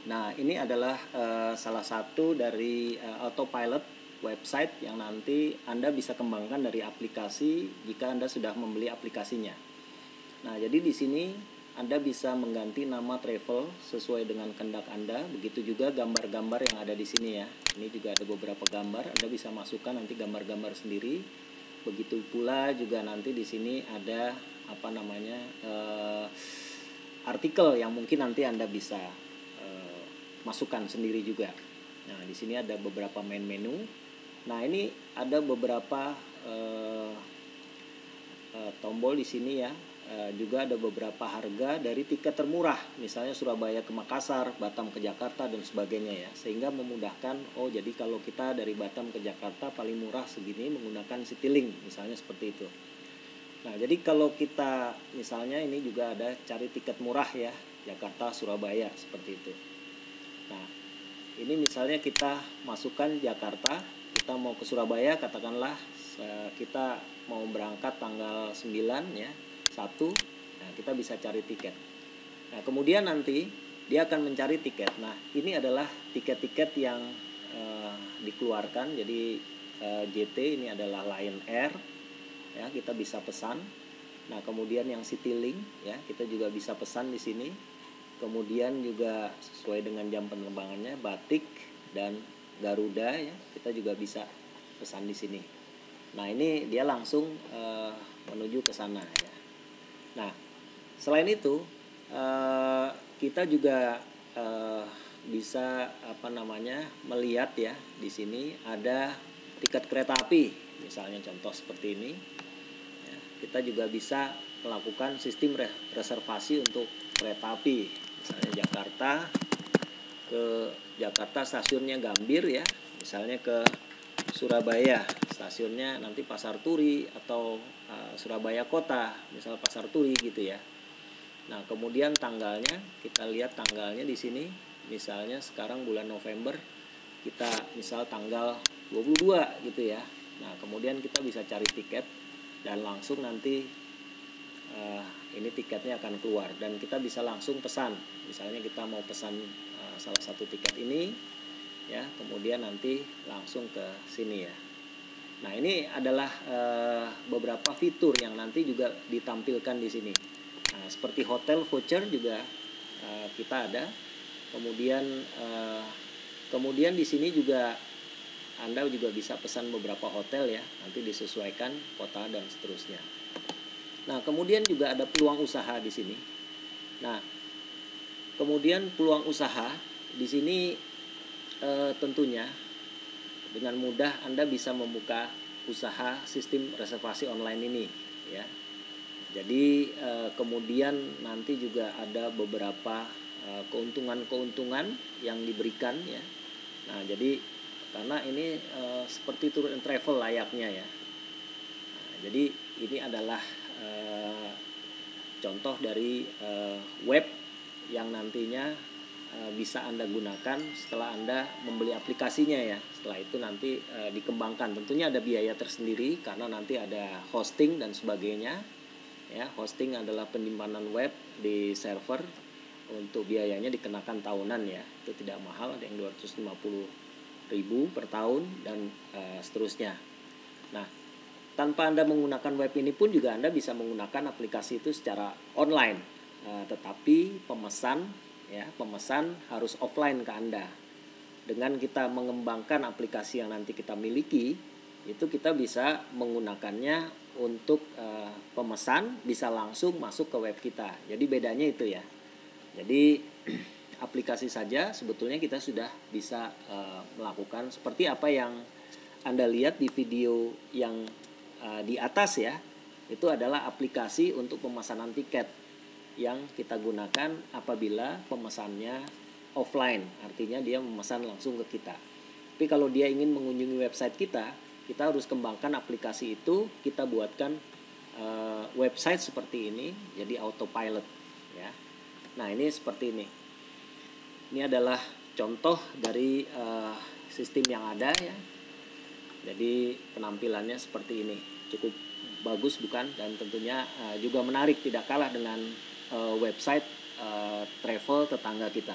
Nah, ini adalah salah satu dari autopilot website yang nanti Anda bisa kembangkan dari aplikasi jika Anda sudah membeli aplikasinya. Nah, jadi di sini Anda bisa mengganti nama travel sesuai dengan kehendak Anda. Begitu juga gambar-gambar yang ada di sini ya. Ini juga ada beberapa gambar, Anda bisa masukkan nanti gambar-gambar sendiri. Begitu pula juga nanti di sini ada artikel yang mungkin nanti Anda bisa masukkan sendiri juga. Nah, di sini ada beberapa main menu. Nah, ini ada beberapa tombol di sini ya. Juga ada beberapa harga dari tiket termurah, misalnya Surabaya ke Makassar, Batam ke Jakarta dan sebagainya ya. Sehingga memudahkan, jadi kalau kita dari Batam ke Jakarta paling murah segini menggunakan Citylink, misalnya seperti itu. Nah, jadi kalau kita misalnya ini juga ada cari tiket murah ya, Jakarta Surabaya seperti itu. Nah, ini misalnya kita masukkan Jakarta, kita mau ke Surabaya, katakanlah kita mau berangkat tanggal 9 ya, 1. Nah, kita bisa cari tiket. Nah, kemudian nanti dia akan mencari tiket. Nah, ini adalah tiket-tiket yang dikeluarkan. Jadi JT ini adalah Lion Air ya, kita bisa pesan. Nah, kemudian yang Citylink ya, kita juga bisa pesan di sini. Kemudian juga sesuai dengan jam penerbangannya, Batik dan Garuda ya, kita juga bisa pesan di sini. Nah, ini dia langsung menuju ke sana ya. Nah, selain itu kita juga bisa melihat ya, di sini ada tiket kereta api, misalnya contoh seperti ini. Ya, kita juga bisa melakukan sistem reservasi untuk kereta api, misalnya Jakarta stasiunnya Gambir ya, misalnya ke Surabaya stasiunnya nanti Pasar Turi atau Surabaya Kota misal Pasar Turi gitu ya. Nah, kemudian tanggalnya, kita lihat tanggalnya di sini, misalnya sekarang bulan November, kita misal tanggal 22 gitu ya. Nah, kemudian kita bisa cari tiket dan langsung nanti ini tiketnya akan keluar dan kita bisa langsung pesan. Misalnya kita mau pesan salah satu tiket ini ya, kemudian nanti langsung ke sini ya. Nah, ini adalah beberapa fitur yang nanti juga ditampilkan di sini. Nah, seperti hotel voucher juga kita ada. Kemudian di sini juga Anda juga bisa pesan beberapa hotel ya, nanti disesuaikan kota dan seterusnya. Nah, kemudian juga ada peluang usaha di sini. Nah, kemudian peluang usaha di sini tentunya dengan mudah Anda bisa membuka usaha sistem reservasi online ini ya. Jadi kemudian nanti juga ada beberapa keuntungan-keuntungan yang diberikan ya. Nah, jadi karena ini seperti tour and travel layaknya ya. Nah, jadi ini adalah contoh dari web yang nantinya bisa Anda gunakan setelah Anda membeli aplikasinya ya. Setelah itu nanti dikembangkan. Tentunya ada biaya tersendiri karena nanti ada hosting dan sebagainya. Ya, hosting adalah penyimpanan web di server. Untuk biayanya dikenakan tahunan ya. Itu tidak mahal, ada yang 250.000 per tahun dan seterusnya. Nah, tanpa Anda menggunakan web ini pun juga Anda bisa menggunakan aplikasi itu secara online. Tetapi pemesan harus offline ke Anda. Dengan kita mengembangkan aplikasi yang nanti kita miliki, itu kita bisa menggunakannya untuk pemesan bisa langsung masuk ke web kita. Jadi bedanya itu ya. Jadi aplikasi saja sebetulnya kita sudah bisa melakukan seperti apa yang Anda lihat di video yang di atas ya. Itu adalah aplikasi untuk pemesanan tiket yang kita gunakan apabila pemesannya offline, artinya dia memesan langsung ke kita. Tapi kalau dia ingin mengunjungi website kita harus kembangkan aplikasi itu, kita buatkan website seperti ini, jadi autopilot ya. Nah, ini seperti ini. Ini adalah contoh dari sistem yang ada ya. Jadi penampilannya seperti ini, cukup bagus bukan? Dan tentunya juga menarik, tidak kalah dengan website travel tetangga kita.